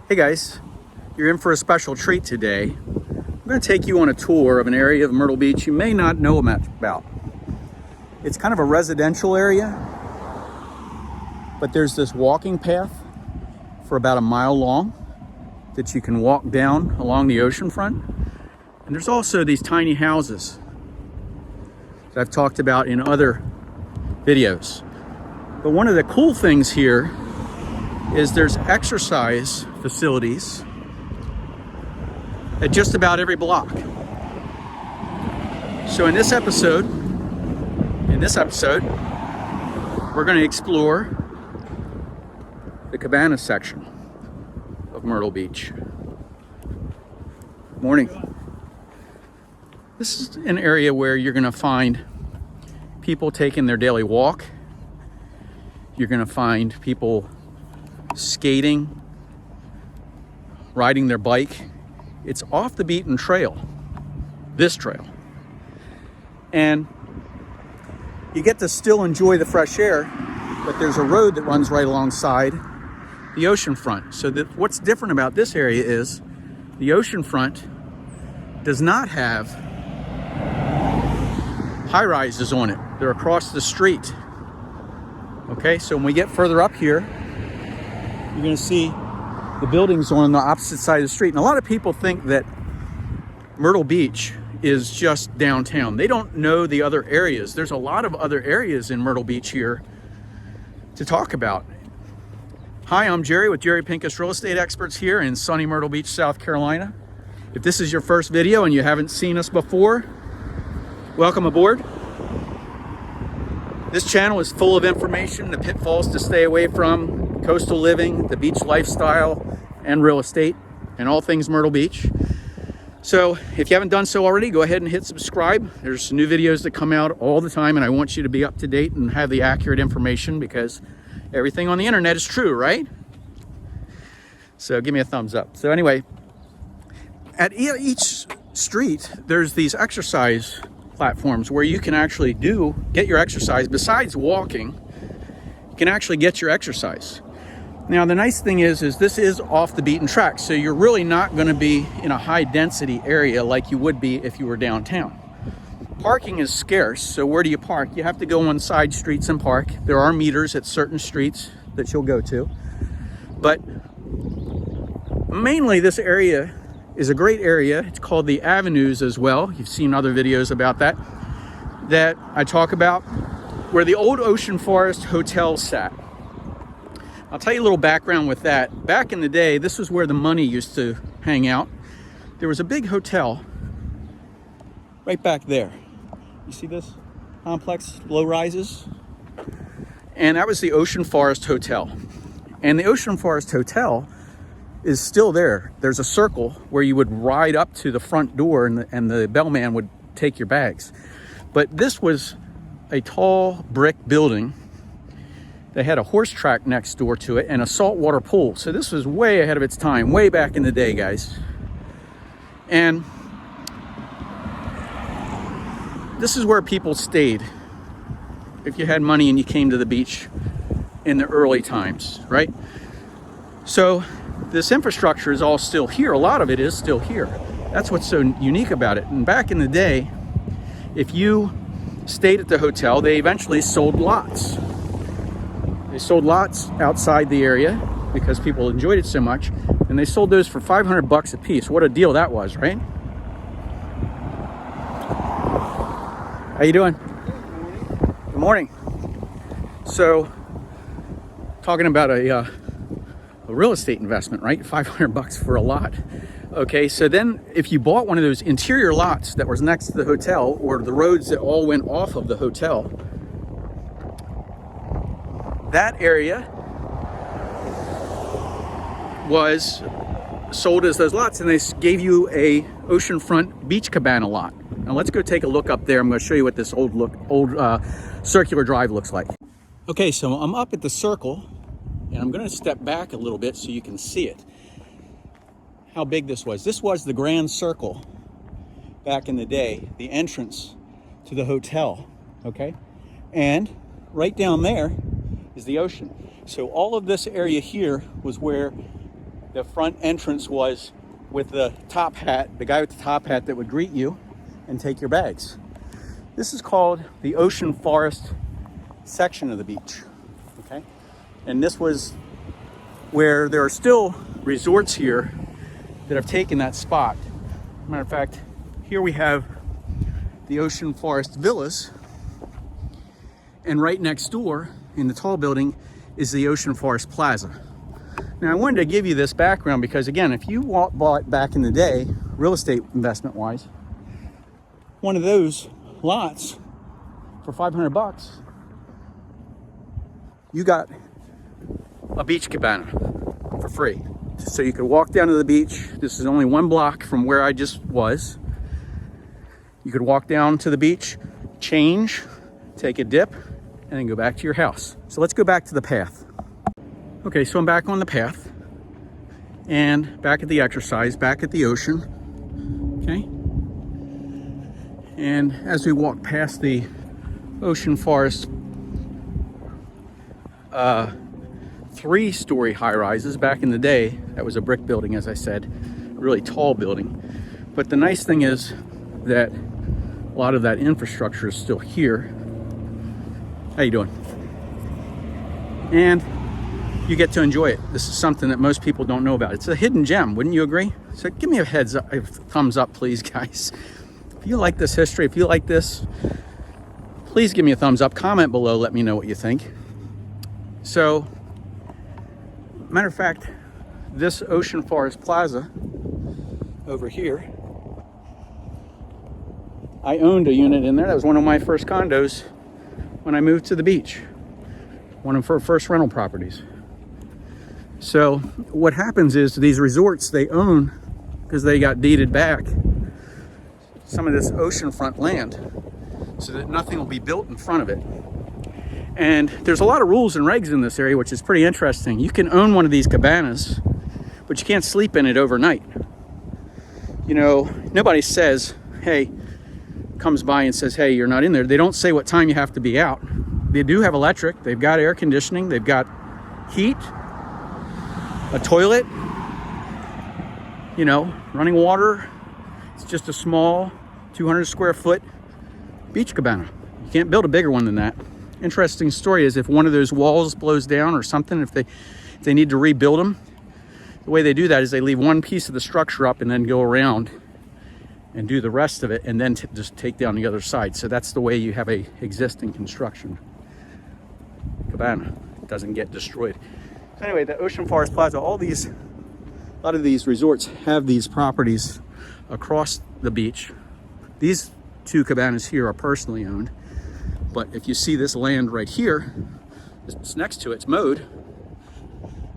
Hey guys, you're in for a special treat today. I'm going to take you on a tour of an area of Myrtle Beach you may not know much about. It's kind of a residential area, but there's this walking path for about a mile long that you can walk down along the oceanfront. And there's also these tiny houses that I've talked about in other videos. But one of the cool things here is there's exercise facilities at just about every block. So in this episode, we're going to explore the Cabana section of Myrtle Beach. Morning. This is an area where you're going to find people taking their daily walk. You're going to find people skating, riding their bike. It's off the beaten trail, this trail. And you get to still enjoy the fresh air, but there's a road that runs right alongside the oceanfront. So what's different about this area is the oceanfront does not have high rises on it. They're across the street. Okay, so when we get further up here, you're going to see the buildings on the opposite side of the street. And a lot of people think that Myrtle Beach is just downtown. They don't know the other areas. There's a lot of other areas in Myrtle Beach here to talk about. Hi, I'm Jerry with Jerry Pincus Real Estate Experts here in sunny Myrtle Beach, South Carolina. If this is your first video and you haven't seen us before, welcome aboard. This channel is full of information, the pitfalls to stay away from, coastal living, the beach lifestyle, and real estate, and all things Myrtle Beach. So if you haven't done so already, go ahead and hit subscribe. There's new videos that come out all the time, and I want you to be up to date and have the accurate information because everything on the internet is true, right? So give me a thumbs up. So anyway, at each street, there's these exercise platforms where you can actually get your exercise. Besides walking, you can actually get your exercise. Now the nice thing is this is off the beaten track, so you're really not going to be in a high density area like you would be if you were downtown. Parking is scarce, so where do you park? You have to go on side streets and park. There are meters at certain streets that you'll go to, but mainly this area is a great area. It's called the Avenues as well. You've seen other videos about that I talk about, where the old Ocean Forest Hotel sat. I'll tell you a little background with that. Back in the day, this was where the money used to hang out. There was a big hotel right back there. You see this complex, low rises? And that was the Ocean Forest Hotel. And the Ocean Forest Hotel is still there. There's a circle where you would ride up to the front door and the bellman would take your bags. But this was a tall brick building. They had a horse track next door to it and a saltwater pool. So this was way ahead of its time, way back in the day, guys. And this is where people stayed if you had money and you came to the beach in the early times, right? So this infrastructure is all still here. A lot of it is still here. That's what's so unique about it. And back in the day, if you stayed at the hotel, they eventually sold lots. They sold lots outside the area because people enjoyed it so much, and they sold those for $500 a piece. What a deal that was, right? How you doing? Good morning. So, talking about a real estate investment, right? $500 for a lot. Okay, so then if you bought one of those interior lots that was next to the hotel, or the roads that all went off of the hotel, that area was sold as those lots, and they gave you a oceanfront beach cabana lot. Now let's go take a look up there. I'm going to show you what this old circular drive looks like. Okay, so I'm up at the circle, and I'm going to step back a little bit so you can see it. How big this was. This was the Grand Circle back in the day, the entrance to the hotel. Okay, and right down there is the ocean. So all of this area here was where the front entrance was with the top hat, the guy with the top hat that would greet you and take your bags. This is called the Ocean Forest section of the beach, okay? And this was where there are still resorts here that have taken that spot. Matter of fact, here we have the Ocean Forest Villas, and right next door in the tall building is the Ocean Forest Plaza. Now I wanted to give you this background because, again, if you bought back in the day, real estate investment wise, one of those lots for 500 bucks, you got a beach cabana for free. So you could walk down to the beach. This is only 1 block from where I just was. You could walk down to the beach, change, take a dip, and then go back to your house. So let's go back to the path. Okay, so I'm back on the path and back at the exercise, back at the ocean, okay? And as we walk past the Ocean Forest 3-story high-rises, back in the day, that was a brick building, as I said, a really tall building. But the nice thing is that a lot of that infrastructure is still here. How you doing? And you get to enjoy it. This is something that most people don't know about. It's a hidden gem, wouldn't you agree? So give me a thumbs up, please, guys. If you like this history, if you like this, please give me a thumbs up. Comment below, let me know what you think. So, matter of fact, this Ocean Forest Plaza over here, I owned a unit in there. That was one of my first condos when I moved to the beach. One of our first rental properties. So what happens is these resorts, they own, because they got deeded back, some of this oceanfront land so that nothing will be built in front of it. And there's a lot of rules and regs in this area, which is pretty interesting. You can own one of these cabanas, but you can't sleep in it overnight. You know, nobody says, hey, comes by and says, hey, you're not in there. They don't say what time you have to be out. They do have electric, they've got air conditioning, they've got heat, a toilet, you know, running water. It's just a small 200 square foot beach cabana. You can't build a bigger one than that. Interesting story is if one of those walls blows down or something, if they need to rebuild them, the way they do that is they leave one piece of the structure up and then go around and do the rest of it and then just take down the other side. So that's the way you have a existing construction cabana. It doesn't get destroyed. So anyway, the Ocean Forest Plaza, a lot of these resorts have these properties across the beach. These 2 cabanas here are personally owned, but if you see this land right here, it's next to it, it's mowed,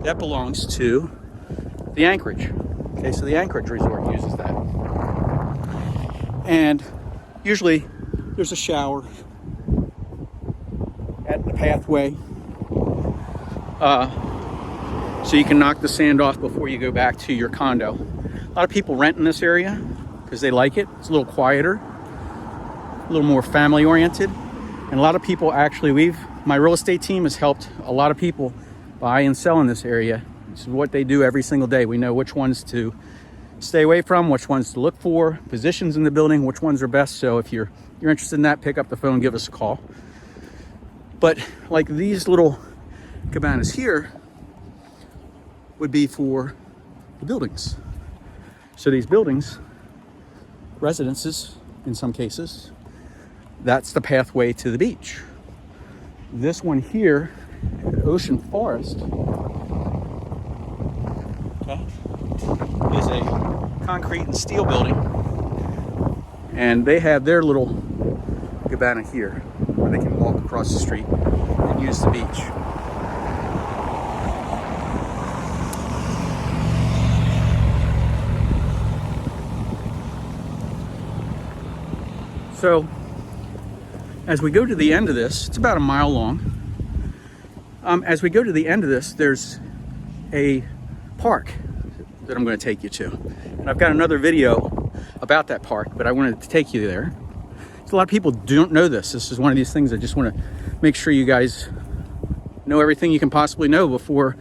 that belongs to the Anchorage. Okay, so the Anchorage resort uses that. And usually there's a shower at the pathway. So you can knock the sand off before you go back to your condo. A lot of people rent in this area because they like it. It's a little quieter, a little more family oriented. And a lot of people actually, my real estate team has helped a lot of people buy and sell in this area. This is what they do every single day. We know which ones to stay away from, which ones to look for, positions in the building, which ones are best. So if you're interested in that, pick up the phone, give us a call. But like these little cabanas here would be for the buildings. So these buildings, residences in some cases, that's the pathway to the beach. This one here at Ocean Forest, okay, is a concrete and steel building, and they have their little cabana here where they can walk across the street and use the beach. So as we go to the end of this, it's about a mile long. As we go to the end of this, there's a park that I'm going to take you to. And I've got another video about that park, but I wanted to take you there. So a lot of people don't know this. This is one of these things I just want to make sure you guys know everything you can possibly know before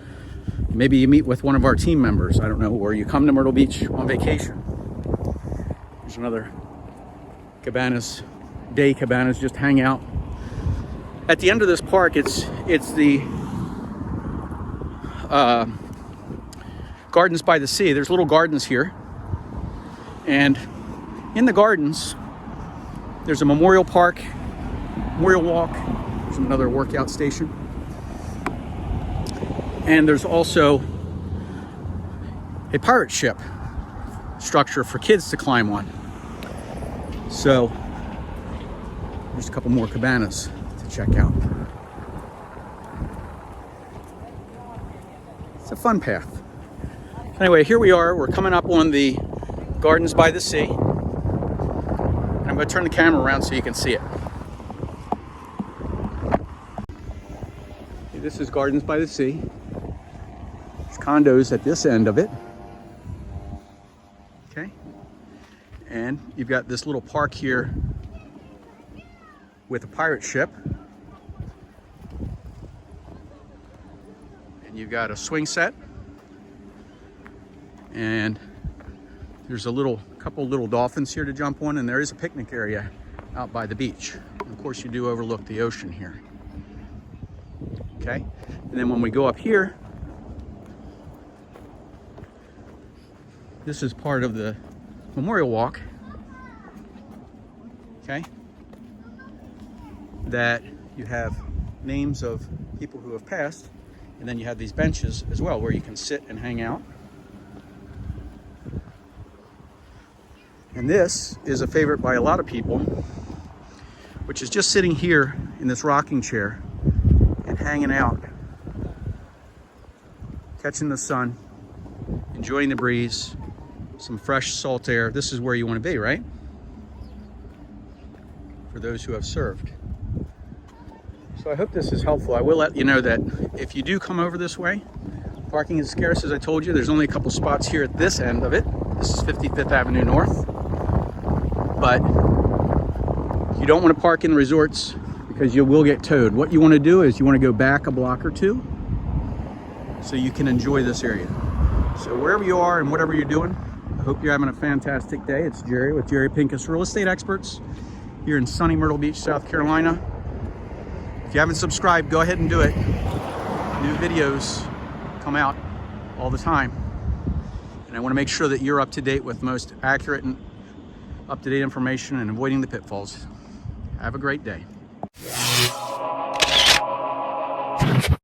Maybe you meet with one of our team members, I don't know, or you come to Myrtle Beach on vacation. There's another Cabanas, Cabanas, just hang out. At the end of this park, it's the Gardens by the Sea. There's little gardens here. And in the gardens, there's a memorial park, memorial walk. There's another workout station. And there's also a pirate ship structure for kids to climb on. So there's a couple more cabanas to check out. It's a fun path. Anyway, here we are. We're coming up on the Gardens by the Sea. And I'm going to turn the camera around so you can see it. Okay, this is Gardens by the Sea. There's condos at this end of it. Okay. And you've got this little park here with a pirate ship. And you've got a swing set. And there's a couple little dolphins here to jump on, and there is a picnic area out by the beach. And of course, you do overlook the ocean here. Okay, and then when we go up here, this is part of the memorial walk. Okay, that you have names of people who have passed, and then you have these benches as well where you can sit and hang out. And this is a favorite by a lot of people, which is just sitting here in this rocking chair and hanging out, catching the sun, enjoying the breeze, some fresh salt air. This is where you want to be, right? For those who have served. So I hope this is helpful. I will let you know that if you do come over this way, parking is scarce, as I told you. There's only a couple spots here at this end of it. This is 55th Avenue North. But you don't want to park in resorts because you will get towed. What you want to do is you want to go back a block or two so you can enjoy this area. So wherever you are and whatever you're doing, I hope you're having a fantastic day. It's Jerry with Jerry Pincus Real Estate Experts here in sunny Myrtle Beach, South Carolina. If you haven't subscribed, go ahead and do it. New videos come out all the time. And I want to make sure that you're up to date with most accurate and up-to-date information and avoiding the pitfalls. Have a great day.